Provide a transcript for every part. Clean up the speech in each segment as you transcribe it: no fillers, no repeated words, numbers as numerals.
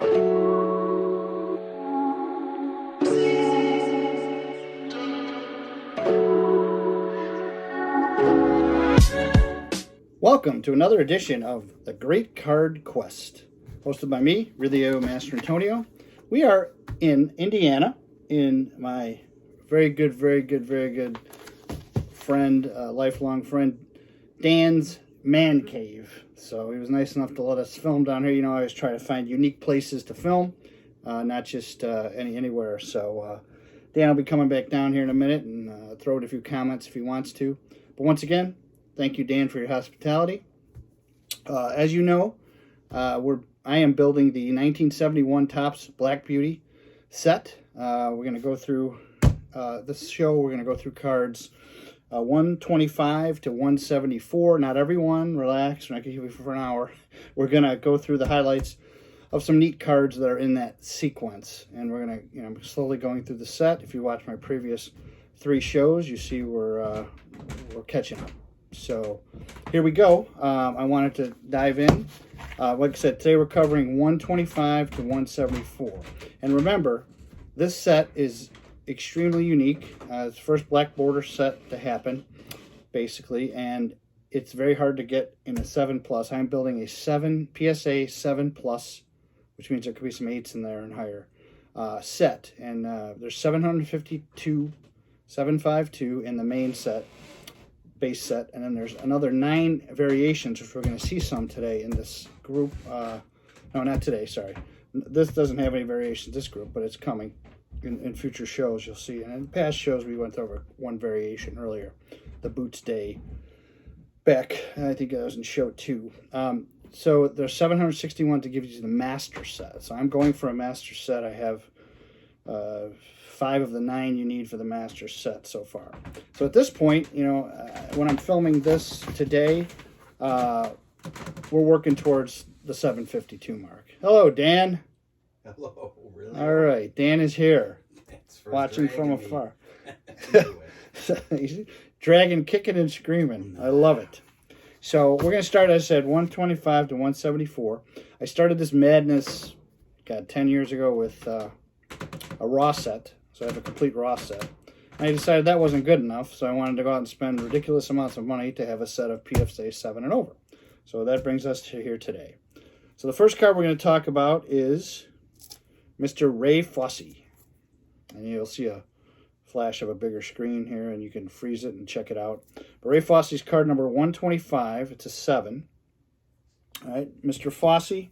Welcome to another edition of The Great Card Quest, hosted by me, Rilio Master Antonio. We are in Indiana, in my very good friend, lifelong friend, Dan's man cave. So he was nice enough to let us film down here. You know, I always try to find unique places to film, not just anywhere. So Dan will be coming back down here in a minute and throw in a few comments if he wants to. But once again, thank you, Dan, for your hospitality. As you know, I am building the 1971 Topps Black Beauty set. We're going to go through this show. We're going to go through cards 125 to 174. Not everyone. Relax. We're not going to keep you for an hour. We're going to go through the highlights of some neat cards that are in that sequence, and we're going to, I'm slowly going through the set. If you watch my previous 3 shows, you see we're catching up. So here we go. I wanted to dive in. Like I said, today we're covering 125 to 174. And remember, this set is extremely unique. It's the first black border set to happen, basically, and it's very hard to get in a 7+. I'm building a PSA 7+, which means there could be some 8s in there and higher, set. And there's 752 in the main set. Base set, and then there's another 9 variations, which we're going to see some today in this group. No, not today, sorry. This doesn't have any variations, this group, but it's coming in future shows. You'll see. And in past shows, we went over one variation earlier, the Boots Day back. I think that was in show 2. So there's 761 to give you the master set. So I'm going for a master set. I have 5 of the 9 you need for the master set so far. So at this point, you know, when I'm filming this today, we're working towards the 752 mark. Hello, Dan. Hello, really? All right, Dan is here, watching from afar. He's dragging, kicking, and screaming. I love it. So we're going to start, as I said, 125 to 174. I started this madness, 10 years ago with a raw set. So I have a complete raw set. And I decided that wasn't good enough, so I wanted to go out and spend ridiculous amounts of money to have a set of PSA 7 and over. So that brings us to here today. So the first card we're going to talk about is Mr. Ray Fosse. And you'll see a flash of a bigger screen here, and you can freeze it and check it out. But Ray Fosse's card number 125. It's a 7. All right, Mr. Fosse.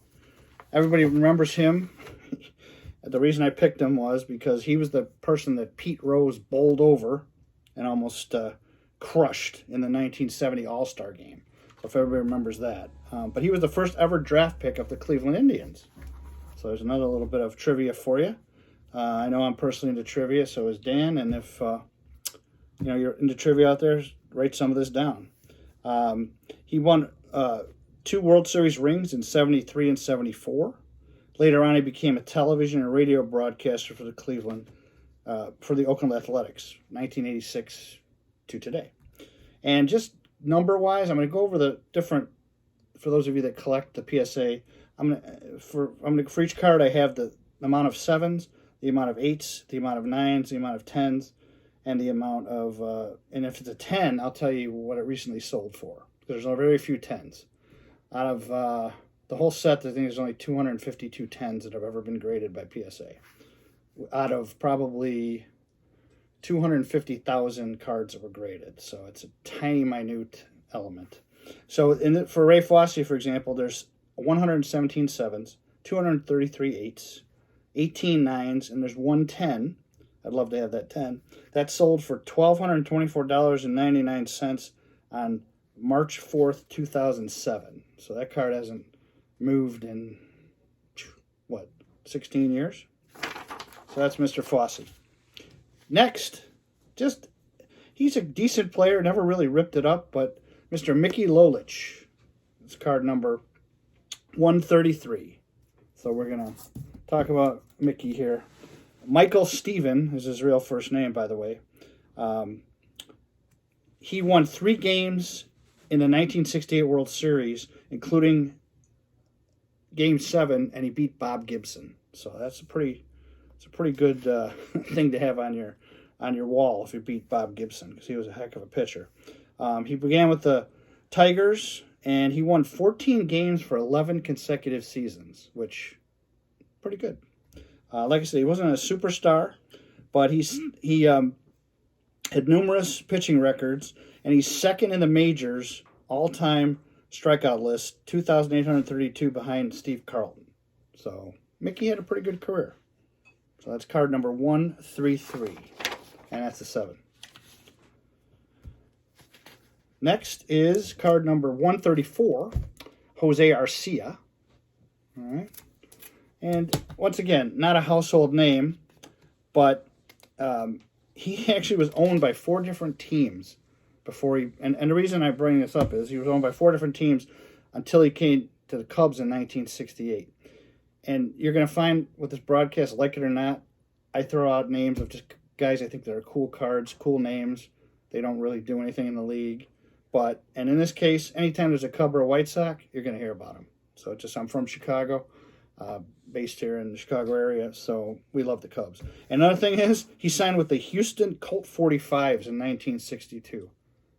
Everybody remembers him. The reason I picked him was because he was the person that Pete Rose bowled over and almost crushed in the 1970 All-Star game. So if everybody remembers that. But he was the first ever draft pick of the Cleveland Indians. So there's another little bit of trivia for you. I know I'm personally into trivia, so is Dan. And if you're into trivia out there, write some of this down. He won 2 World Series rings in 73 and 74. Later on, he became a television and radio broadcaster for the Oakland Athletics, 1986 to today. And just number-wise, I'm going to go over the different, for those of you that collect the PSA, for each card, I have the amount of 7s, the amount of 8s, the amount of 9s, the amount of 10s, and the amount of, and if it's a 10, I'll tell you what it recently sold for. There's very few 10s. Out of the whole set, I think there's only 252 10s that have ever been graded by PSA. Out of probably 250,000 cards that were graded. So it's a tiny, minute element. So for Ray Fosse, for example, there's 117 7s, 233 8s, 18 9s, and there's 110. I'd love to have that 10. That sold for $1,224.99 on March 4th, 2007. So that card hasn't moved in, 16 years? So that's Mr. Fosse. Next, he's a decent player, never really ripped it up, but Mr. Mickey Lolich. It's card number 133. So we're going to talk about Mickey here. Michael Stephen is his real first name, by the way. He won 3 games in the 1968 World Series, including Game 7, and he beat Bob Gibson. So it's a pretty good thing to have on your wall if you beat Bob Gibson, because he was a heck of a pitcher. He began with the Tigers, and he won 14 games for 11 consecutive seasons, which pretty good. Like I said, he wasn't a superstar, but he had numerous pitching records, and he's second in the majors all-time strikeout list, 2,832 behind Steve Carlton. So Mickey had a pretty good career. So that's card number 133, and that's a 7. Next is card number 134, Jose Arcia. All right. And once again, not a household name, but he actually was owned by 4 different teams before he... And the reason I bring this up is he was owned by 4 different teams until he came to the Cubs in 1968. And you're going to find with this broadcast, like it or not, I throw out names of just guys I think that are cool cards, cool names. They don't really do anything in the league. And in this case, anytime there's a Cub or a White Sox, you're going to hear about them. So I'm from Chicago, based here in the Chicago area, so we love the Cubs. Another thing is, he signed with the Houston Colt 45s in 1962.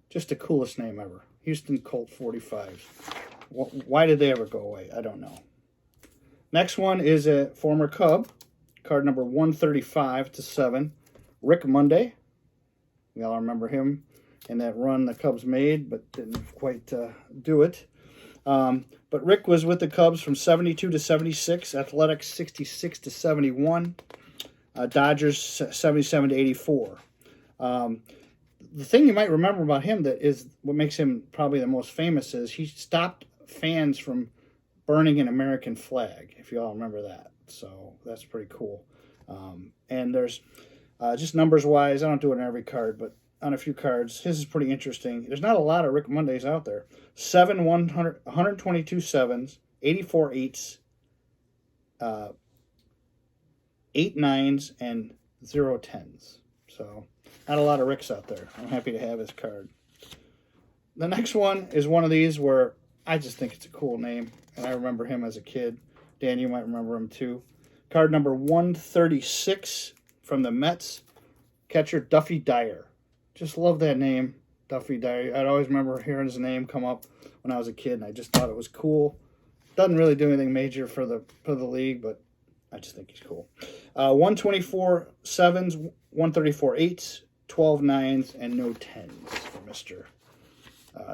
Just the coolest name ever. Houston Colt 45s. Why did they ever go away? I don't know. Next one is a former Cub, card number 135 to 7, Rick Monday. We all remember him in that run the Cubs made, but didn't quite do it. But Rick was with the Cubs from 72 to 76, Athletics 66 to 71, Dodgers 77 to 84. The thing you might remember about him that is what makes him probably the most famous is he stopped fans from burning an American flag, if you all remember that. So that's pretty cool. And there's just numbers-wise, I don't do it on every card, but on a few cards, his is pretty interesting. There's not a lot of Rick Mondays out there. 122 sevens, 84 eights, 8 nines, and 0 10s. So not a lot of Ricks out there. I'm happy to have his card. The next one is one of these where I just think it's a cool name, and I remember him as a kid. Dan, you might remember him too. Card number 136 from the Mets, catcher Duffy Dyer. Just love that name, Duffy Dyer. I'd always remember hearing his name come up when I was a kid, and I just thought it was cool. Doesn't really do anything major for the league, but I just think he's cool. 124 sevens, 134 eights, 12 nines, and no 10s for Mr.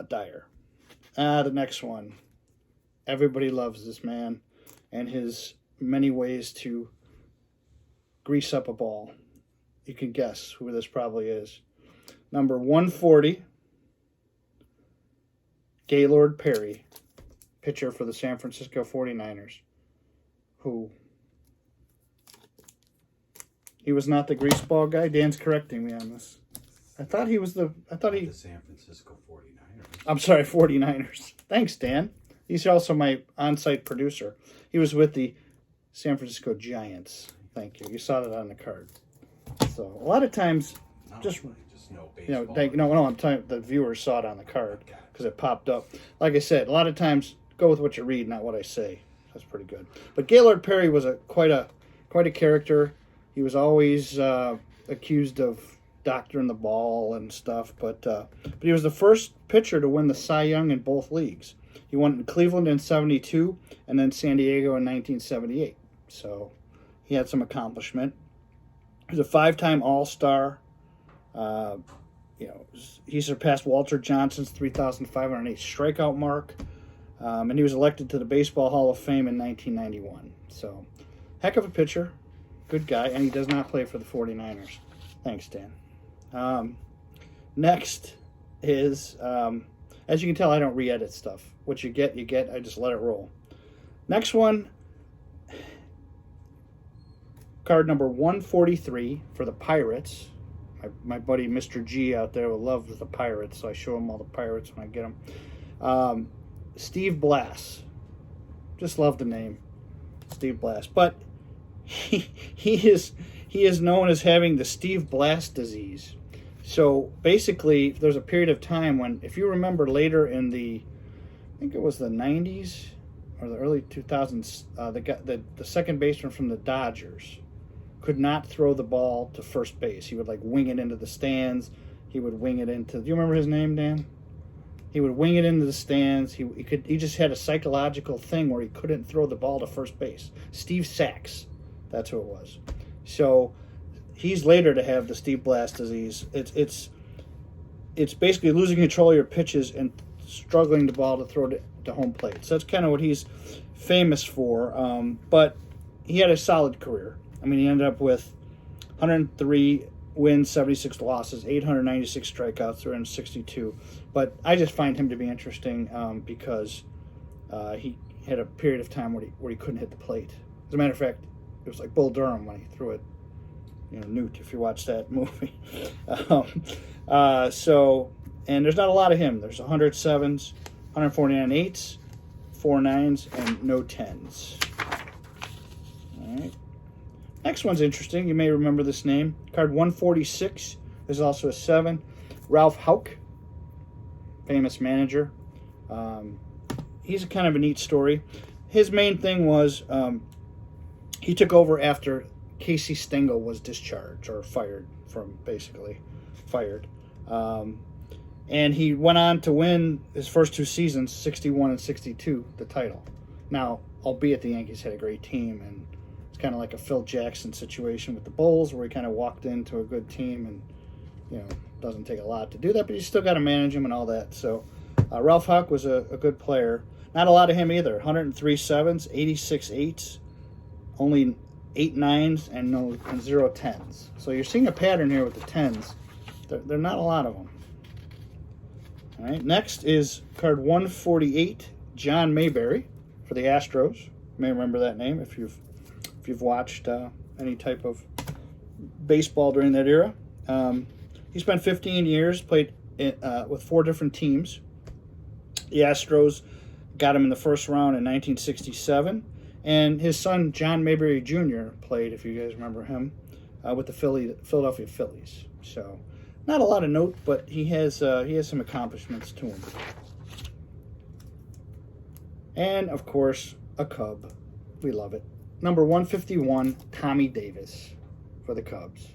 Dyer. The next one. Everybody loves this man and his many ways to grease up a ball. You can guess who this probably is. Number 140, Gaylord Perry, pitcher for the San Francisco 49ers, who he was not the greaseball guy. Dan's correcting me on this. The San Francisco 49ers. I'm sorry, 49ers. Thanks, Dan. He's also my on-site producer. He was with the San Francisco Giants. Thank you. You saw that on the card. So a lot of times, No, just no baseball. I'm telling you, the viewers saw it on the card because it popped up. Like I said, a lot of times go with what you read, not what I say. That's pretty good. But Gaylord Perry was quite a character. He was always accused of doctoring the ball and stuff, but he was the first pitcher to win the Cy Young in both leagues. He won in Cleveland in 72 and then San Diego in 1978. So he had some accomplishment. He was a 5-time All-Star. He surpassed Walter Johnson's 3,508 strikeout mark, and he was elected to the Baseball Hall of Fame in 1991. So, heck of a pitcher, good guy, and he does not play for the 49ers. Thanks, Dan. Next is, as you can tell, I don't re-edit stuff. What you get, I just let it roll. Next one, card number 143 for the Pirates. My buddy Mr. G out there will love the Pirates, so I show him all the Pirates when I get them. Steve Blass. Just love the name, Steve Blass. But he is known as having the Steve Blass disease. So basically, there's a period of time when, if you remember later in I think it was the 90s, or the early 2000s, the second baseman from the Dodgers could not throw the ball to first base. He would like wing it into the stands. He would wing it into. Do you remember his name, Dan? He would wing it into the stands. He just had a psychological thing where he couldn't throw the ball to first base. Steve Sachs, that's who it was. So he's later to have the Steve Blast disease. It's basically losing control of your pitches and struggling the ball to throw to home plate. So that's kind of what he's famous for. But he had a solid career. I mean, he ended up with 103 wins, 76 losses, 896 strikeouts, 362. But I just find him to be interesting because he had a period of time where he couldn't hit the plate. As a matter of fact, it was like Bull Durham when he threw it, Newt, if you watch that movie. And there's not a lot of him. There's 107s, 149 eights, 4 9s, and no 10s. All right. Next one's interesting. You may remember this name. Card 146 is also a 7. Ralph Houck, famous manager. He's a kind of a neat story. His main thing was he took over after Casey Stengel was discharged or fired fired. And he went on to win his first 2 seasons, 61 and 62, the title. Now, albeit the Yankees had a great team, and it's kind of like a Phil Jackson situation with the Bulls, where he kind of walked into a good team and, doesn't take a lot to do that, but you still got to manage him and all that. So Ralph Houck was a good player. Not a lot of him either. 103 7s, 86 8s, only 8 9s, and 0 10s. So you're seeing a pattern here with the 10s. They're not a lot of them. All right, next is card 148, John Mayberry for the Astros. You may remember that name if you've watched any type of baseball during that era. He spent 15 years, played with 4 different teams. The Astros got him in the first round in 1967, and his son John Mayberry Jr. played, if you guys remember him, with the Philadelphia Phillies. So not a lot of note, but he has some accomplishments to him. And of course, a Cub. We love it. Number 151, Tommy Davis for the Cubs.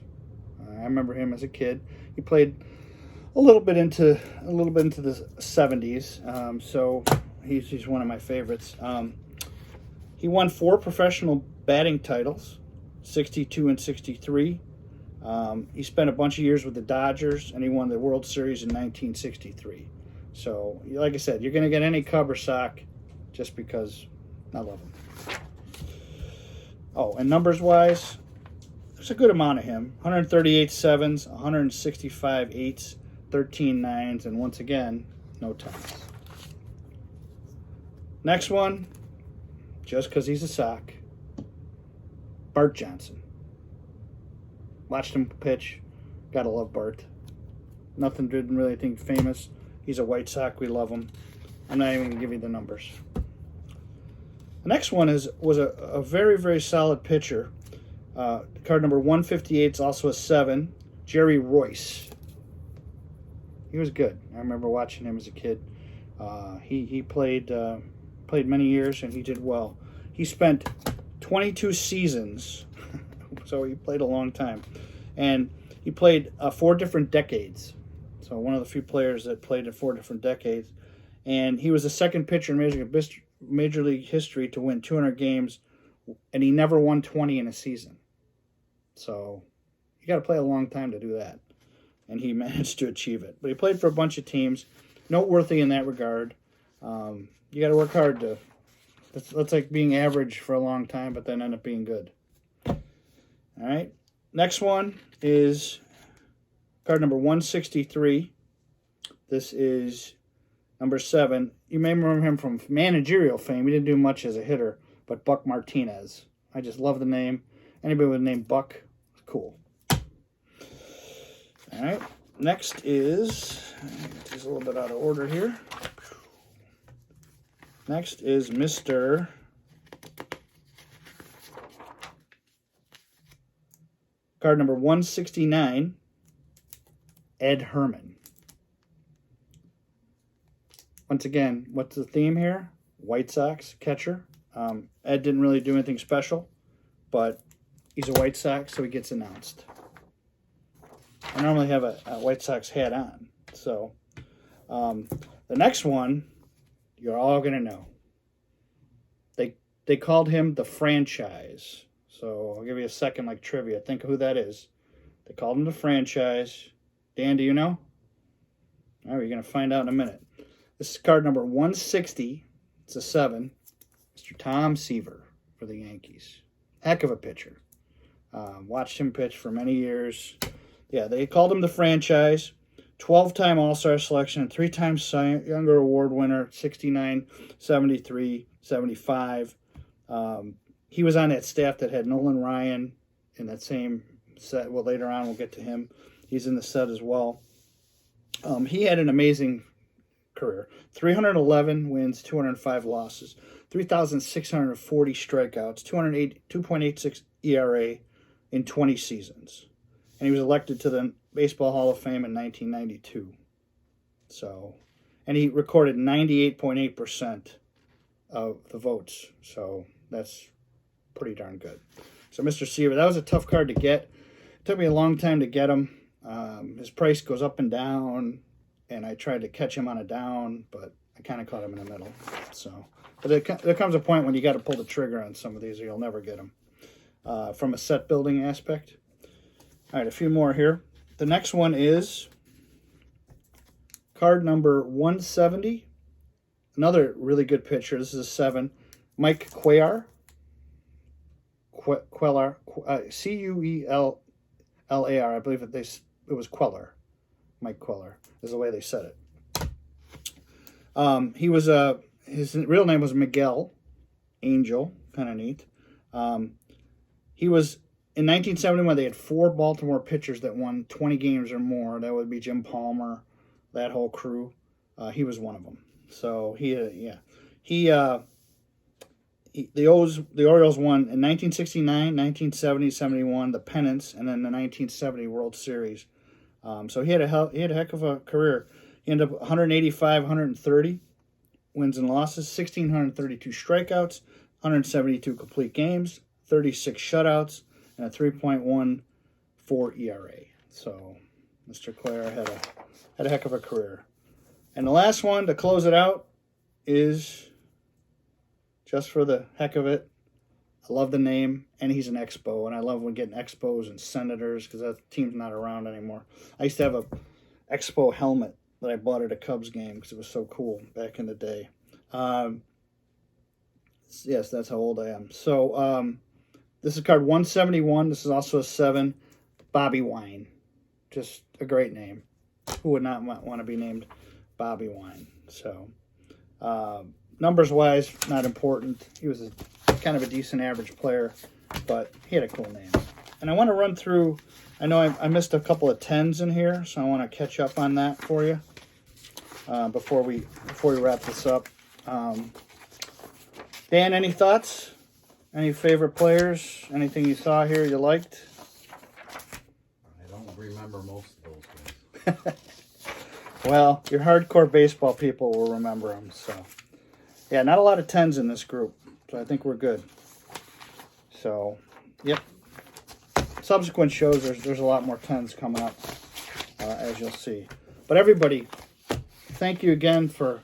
I remember him as a kid. He played a little bit into the 70s, so he's one of my favorites. He won 4 professional batting titles, 62 and 63. He spent a bunch of years with the Dodgers, and he won the World Series in 1963. So, like I said, you're going to get any Cub or Sock just because I love him. Oh, and numbers-wise, there's a good amount of him. 138 7s, 165 8s, 13 9s, and once again, no 10s. Next one, just because he's a Sock, Bart Johnson. Watched him pitch. Gotta love Bart. Nothing didn't really think famous. He's a White Sox. We love him. I'm not even going to give you the numbers. The next one was a very, very solid pitcher. Card number 158 is also a 7. Jerry Royce. He was good. I remember watching him as a kid. He played many years, and he did well. He spent 22 seasons, so he played a long time. And he played 4 different decades. So one of the few players that played in 4 different decades. And he was the second pitcher in Major League history to win 200 games, and he never won 20 in a season. So you got to play a long time to do that. And he managed to achieve it. But he played for a bunch of teams. Noteworthy in that regard. You got to work hard to... That's like being average for a long time, but then end up being good. All right. Next one is card number 163. This is number 7. You may remember him from managerial fame. He didn't do much as a hitter, but Buck Martinez. I just love the name. Anybody with the name Buck, cool. All right. Next is, it's a little bit out of order here. Next is Mr. Card number 169, Ed Herman. Once again, what's the theme here? White Sox catcher. Ed didn't really do anything special, but he's a White Sox, so he gets announced. I normally have a White Sox hat on. So the next one, you're all going to know. They called him the franchise. So I'll give you a second, like trivia. Think of who that is. They called him the franchise. Dan, do you know? All right, you're going to find out in a minute. This is card number 160. It's a 7. Mr. Tom Seaver for the Yankees. Heck of a pitcher. Watched him pitch for many years. Yeah, they called him the franchise. 12-time All-Star selection, 3-time Cy Younger Award winner, 69, 73, 75. He was on that staff that had Nolan Ryan in that same set. Well, later on we'll get to him. He's in the set as well. He had an amazing career. 311 wins, 205 losses, 3,640 strikeouts, 2.86 ERA in 20 seasons. And he was elected to the Baseball Hall of Fame in 1992. So, and he recorded 98.8% of the votes. So that's pretty darn good. So Mr. Seaver, that was a tough card to get. It took me a long time to get him. His price goes up and down, and I tried to catch him on a down, but I kind of caught him in the middle. So, but there comes a point when you got to pull the trigger on some of these, or you'll never get them. From a set building aspect. All right, a few more here. The next one is card number 170. Another really good pitcher. This is a 7. Mike Cuellar. Cuellar. I believe it was Queller. Mike Queller is the way they said it. He was his real name was Miguel Angel. Kind of neat. He was in 1971. They had 4 Baltimore pitchers that won 20 games or more. That would be Jim Palmer, that whole crew. He was one of them. So the Orioles won in 1969, 1970, 71 the pennants, and then the 1970 World Series. So he had a heck of a career. He ended up 185, 130 wins and losses, 1,632 strikeouts, 172 complete games, 36 shutouts, and a 3.14 ERA. So Mr. Clare had a heck of a career. And the last one to close it out is, just for the heck of it, I love the name, and he's an Expo, and I love when getting Expos and Senators because that team's not around anymore. I used to have a Expo helmet that I bought at a Cubs game because it was so cool back in the day. Yes, that's how old I am. So this is card 171. This is also a 7. Bobby Wine. Just a great name. Who would not want to be named Bobby Wine? So numbers-wise, not important. He was kind of a decent average player, but he had a cool name. And I want to run through, I know I missed a couple of 10s in here, so I want to catch up on that for you before we wrap this up. Dan, any thoughts? Any favorite players? Anything you saw here you liked? I don't remember most of those guys. Well, your hardcore baseball people will remember them. So, yeah, not a lot of 10s in this group, so I think we're good. So, yep. Subsequent shows, there's a lot more 10s coming up, as you'll see. But everybody, thank you again for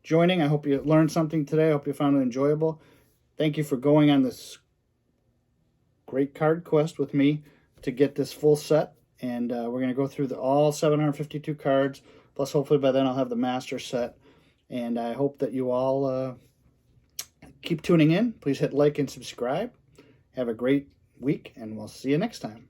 joining. I hope you learned something today. I hope you found it enjoyable. Thank you for going on this great card quest with me to get this full set. And we're going to go through all 752 cards. Plus, hopefully by then I'll have the master set. And I hope that you all keep tuning in. Please hit like and subscribe. Have a great week, and we'll see you next time.